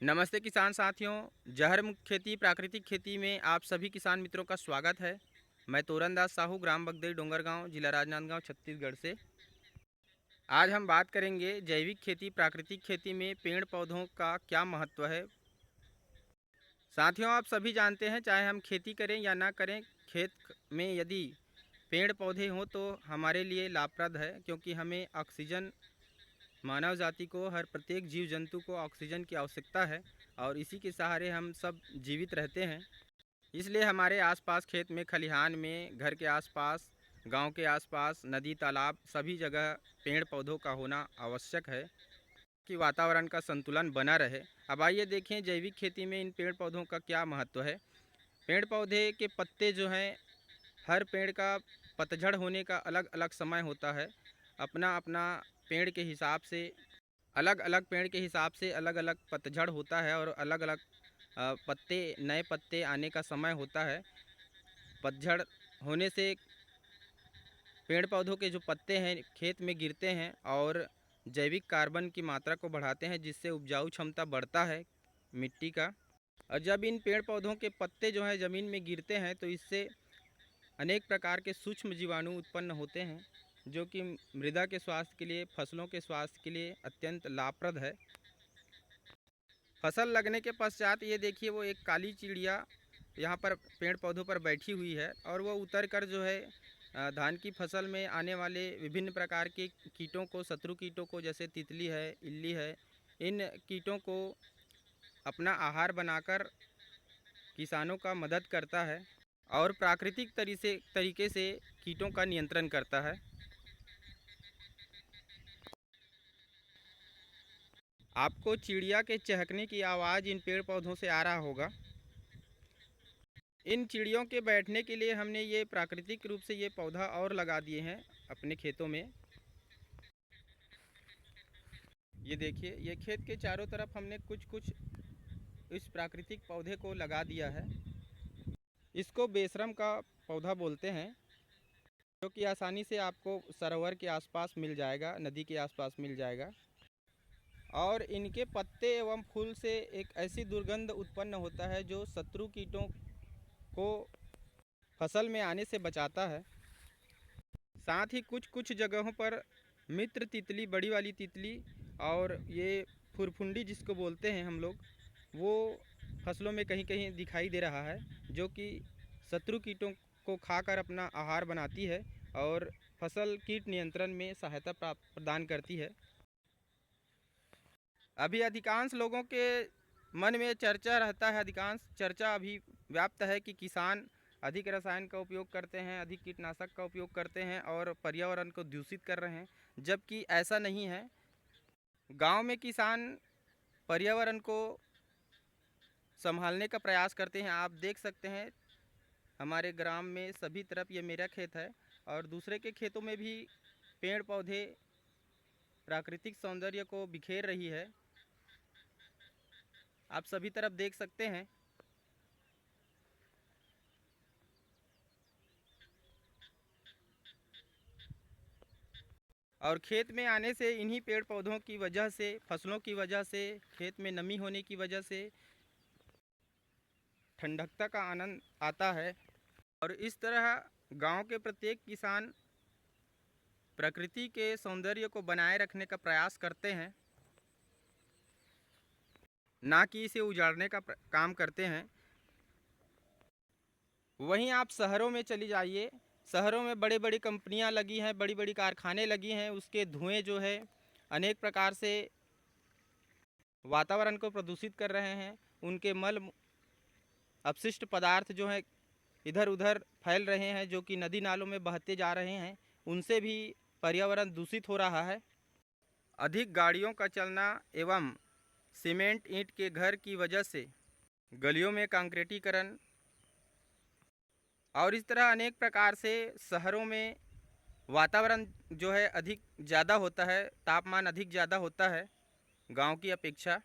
नमस्ते किसान साथियों। जहर मुक्त खेती प्राकृतिक खेती में आप सभी किसान मित्रों का स्वागत है। मैं तोरनदास साहू, ग्राम बगदेई, डोंगरगांव, जिला राजनांदगांव, छत्तीसगढ़ से। आज हम बात करेंगे जैविक खेती प्राकृतिक खेती में पेड़ पौधों का क्या महत्व है। साथियों, आप सभी जानते हैं, चाहे हम खेती करें या ना करें, खेत में यदि पेड़ पौधे हों तो हमारे लिए लाभप्रद है, क्योंकि हमें ऑक्सीजन, मानव जाति को, हर प्रत्येक जीव जंतु को ऑक्सीजन की आवश्यकता है और इसी के सहारे हम सब जीवित रहते हैं। इसलिए हमारे आसपास खेत में, खलिहान में, घर के आसपास, गांव के आसपास, नदी तालाब, सभी जगह पेड़ पौधों का होना आवश्यक है कि वातावरण का संतुलन बना रहे। अब आइए देखें जैविक खेती में इन पेड़ पौधों का क्या महत्व है। पेड़ पौधे के पत्ते जो हैं, हर पेड़ का पतझड़ होने का अलग अलग समय होता है। अपना अपना पेड़ के हिसाब से, अलग अलग पेड़ के हिसाब से अलग अलग पतझड़ होता है और अलग अलग पत्ते, नए पत्ते आने का समय होता है। पतझड़ होने से पेड़ पौधों के जो पत्ते हैं खेत में गिरते हैं और जैविक कार्बन की मात्रा को बढ़ाते हैं, जिससे उपजाऊ क्षमता बढ़ता है मिट्टी का। और जब इन पेड़ पौधों के पत्ते जो हैं ज़मीन में गिरते हैं तो इससे अनेक प्रकार के सूक्ष्म जीवाणु उत्पन्न होते हैं, जो कि मृदा के स्वास्थ्य के लिए, फसलों के स्वास्थ्य के लिए अत्यंत लाभप्रद है। फसल लगने के पश्चात ये देखिए, वो एक काली चिड़िया यहाँ पर पेड़ पौधों पर बैठी हुई है और वो उतर कर जो है धान की फसल में आने वाले विभिन्न प्रकार के कीटों को, शत्रु कीटों को, जैसे तितली है, इल्ली है, इन कीटों को अपना आहार बनाकर किसानों का मदद करता है और प्राकृतिक तरीके से कीटों का नियंत्रण करता है। आपको चिड़िया के चहकने की आवाज़ इन पेड़ पौधों से आ रहा होगा। इन चिड़ियों के बैठने के लिए हमने ये प्राकृतिक रूप से ये पौधा और लगा दिए हैं अपने खेतों में। ये देखिए, ये खेत के चारों तरफ हमने कुछ कुछ इस प्राकृतिक पौधे को लगा दिया है। इसको बेशरम का पौधा बोलते हैं, जो कि आसानी से आपको सरोवर के आसपास मिल जाएगा, नदी के आसपास मिल जाएगा। और इनके पत्ते एवं फूल से एक ऐसी दुर्गंध उत्पन्न होता है जो शत्रु कीटों को फसल में आने से बचाता है। साथ ही कुछ कुछ जगहों पर मित्र तितली, बड़ी वाली तितली, और ये फुरफुंडी जिसको बोलते हैं हम लोग, वो फसलों में कहीं कहीं दिखाई दे रहा है, जो कि शत्रु कीटों को खाकर अपना आहार बनाती है और फसल कीट नियंत्रण में सहायता प्रदान करती है। अभी अधिकांश लोगों के मन में चर्चा रहता है, अधिकांश चर्चा अभी व्याप्त है कि किसान अधिक रसायन का उपयोग करते हैं, अधिक कीटनाशक का उपयोग करते हैं और पर्यावरण को दूषित कर रहे हैं, जबकि ऐसा नहीं है। गांव में किसान पर्यावरण को संभालने का प्रयास करते हैं। आप देख सकते हैं हमारे ग्राम में सभी तरफ, ये मेरा खेत है और दूसरे के खेतों में भी पेड़ पौधे प्राकृतिक सौंदर्य को बिखेर रही है। आप सभी तरफ देख सकते हैं। और खेत में आने से, इन्हीं पेड़ पौधों की वजह से, फसलों की वजह से, खेत में नमी होने की वजह से ठंडकता का आनंद आता है। और इस तरह गांव के प्रत्येक किसान प्रकृति के सौंदर्य को बनाए रखने का प्रयास करते हैं, ना कि इसे उजाड़ने का काम करते हैं। वहीं आप शहरों में चली जाइए, शहरों में बड़ी बड़ी कंपनियां लगी हैं, बड़ी बड़ी कारखाने लगी हैं, उसके धुएं जो है अनेक प्रकार से वातावरण को प्रदूषित कर रहे हैं। उनके मल अपशिष्ट पदार्थ जो हैं इधर उधर फैल रहे हैं, जो कि नदी नालों में बहते जा रहे हैं, उनसे भी पर्यावरण दूषित हो रहा है। अधिक गाड़ियों का चलना एवं सीमेंट ईंट के घर की वजह से गलियों में कंक्रीटीकरण और इस तरह अनेक प्रकार से शहरों में वातावरण जो है अधिक ज़्यादा होता है, तापमान अधिक ज़्यादा होता है गांव की अपेक्षा।